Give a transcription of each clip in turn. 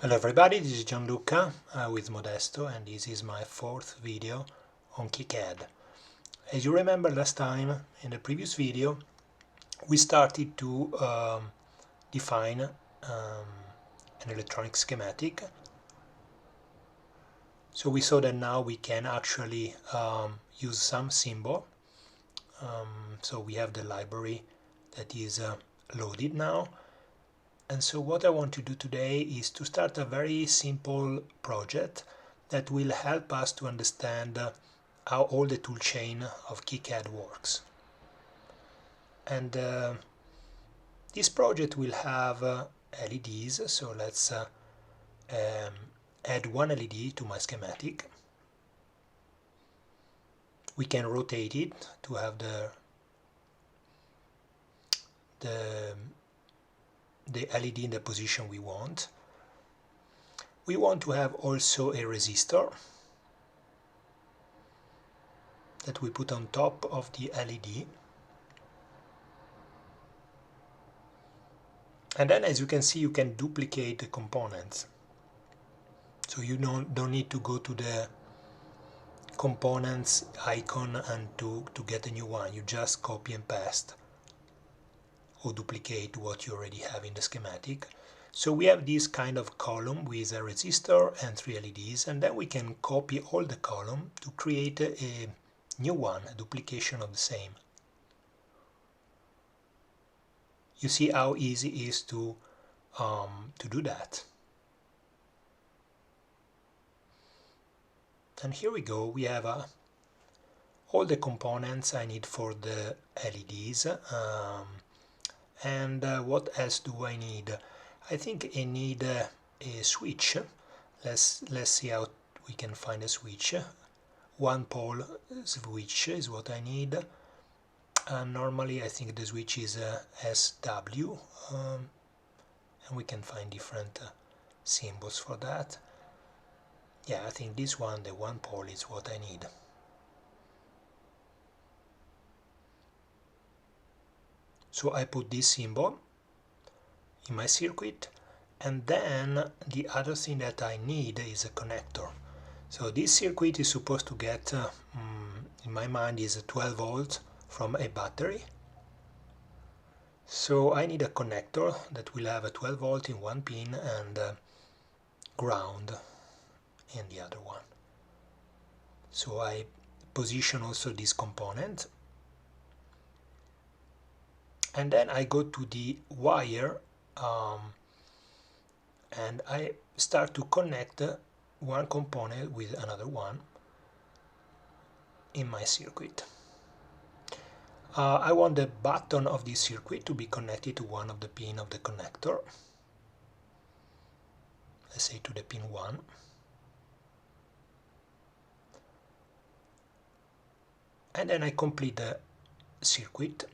Hello everybody, this is Gianluca with Modesto, and this is my fourth video on KiCad. As you remember, last time in the previous video we started to define an electronic schematic. So we saw that now we can actually use some symbol. So we have the library that is loaded now. And so what I want to do today is to start a very simple project that will help us to understand how all the toolchain of KiCad works. And this project will have LEDs, so let's add one LED to my schematic. We can rotate it to have the LED in the position we want. We want to have also a resistor that we put on top of the LED. And then, as you can see, you can duplicate the components. So you don't need to go to the components icon and to get a new one. You just copy and paste or duplicate what you already have in the schematic. So we have this kind of column with a resistor and 3 LEDs, and then we can copy all the column to create a new one, a duplication of the same. You see how easy it is to do that. And here we go, we have all the components I need for the LEDs. And what else do I need? I think I need a switch. Let's see how we can find a switch. One pole switch is what I need. Normally I think the switch is SW, and we can find different symbols for that. Yeah, I think this one, the one pole, is what I need. So I put this symbol in my circuit, and then the other thing that I need is a connector. So this circuit is supposed to get, in my mind, is a 12 volts from a battery. So I need a connector that will have a 12 volt in one pin and ground in the other one. So I position also this component. And then I go to the wire and I start to connect one component with another one in my circuit. I want the button of this circuit to be connected to one of the pins of the connector. Let's say to the pin 1. And then I complete the circuit,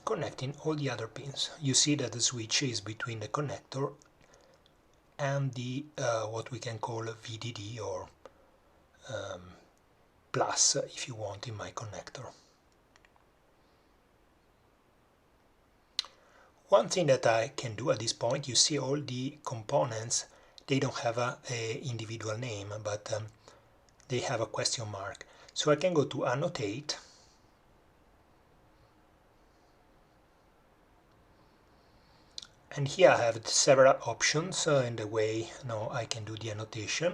connecting all the other pins. You see that the switch is between the connector and the what we can call a VDD, or plus if you want, in my connector. One thing that I can do at this point, you see all the components, they don't have a individual name, but they have a question mark. So I can go to annotate, and here I have several options in the way now I can do the annotation.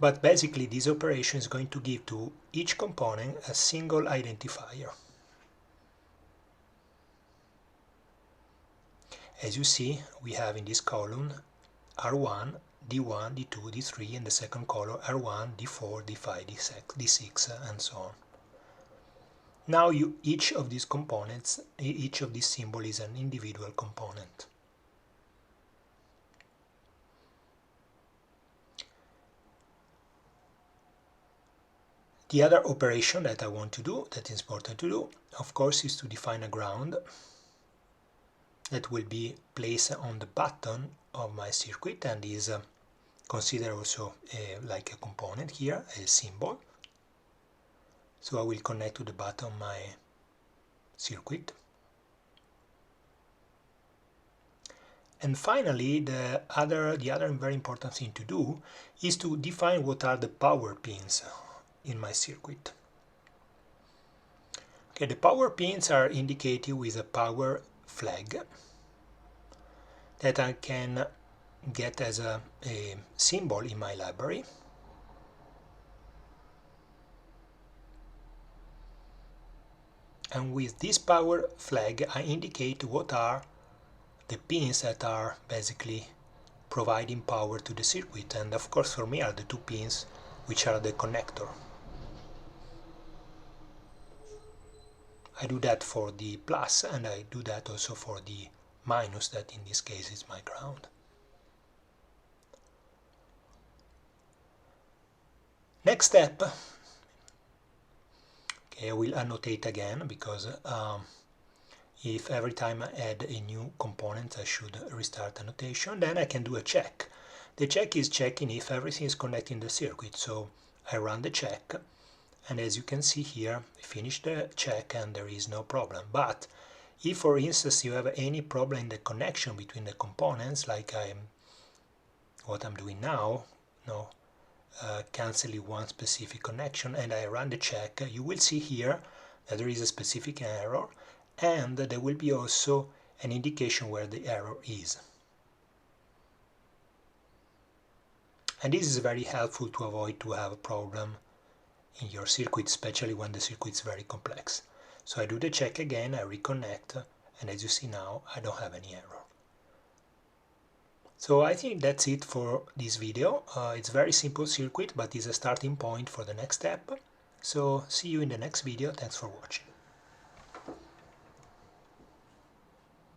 But basically this operation is going to give to each component a single identifier. As you see, we have in this column R1, D1, D2, D3, and the second column R1, D4, D5, D6, and so on. Now each of these components, each of these symbols is an individual component. The other operation that I want to do, that is important to do, of course, is to define a ground that will be placed on the button of my circuit and is considered also like a component here, a symbol. So I will connect to the button of my circuit. And finally, the other very important thing to do is to define what are the power pins in my circuit. Okay, the power pins are indicated with a power flag that I can get as a symbol in my library. And with this power flag I indicate what are the pins that are basically providing power to the circuit, and of course for me are the two pins which are the connector. I do that for the plus, and I do that also for the minus, that in this case is my ground. Next step, okay, I will annotate again because if every time I add a new component I should restart annotation. Then I can do a check. The check is checking if everything is connected in the circuit, so I run the check, and as you can see here I finish the check and there is no problem. But if for instance you have any problem in the connection between the components, like what I'm doing now, canceling one specific connection, and I run the check, you will see here that there is a specific error, and there will be also an indication where the error is. And this is very helpful to avoid to have a problem in your circuit, especially when the circuit is very complex. So I do the check again, I reconnect, and as you see now I don't have any error. So I think that's it for this video. It's a very simple circuit, but it's a starting point for the next step. So see you in the next video. Thanks for watching.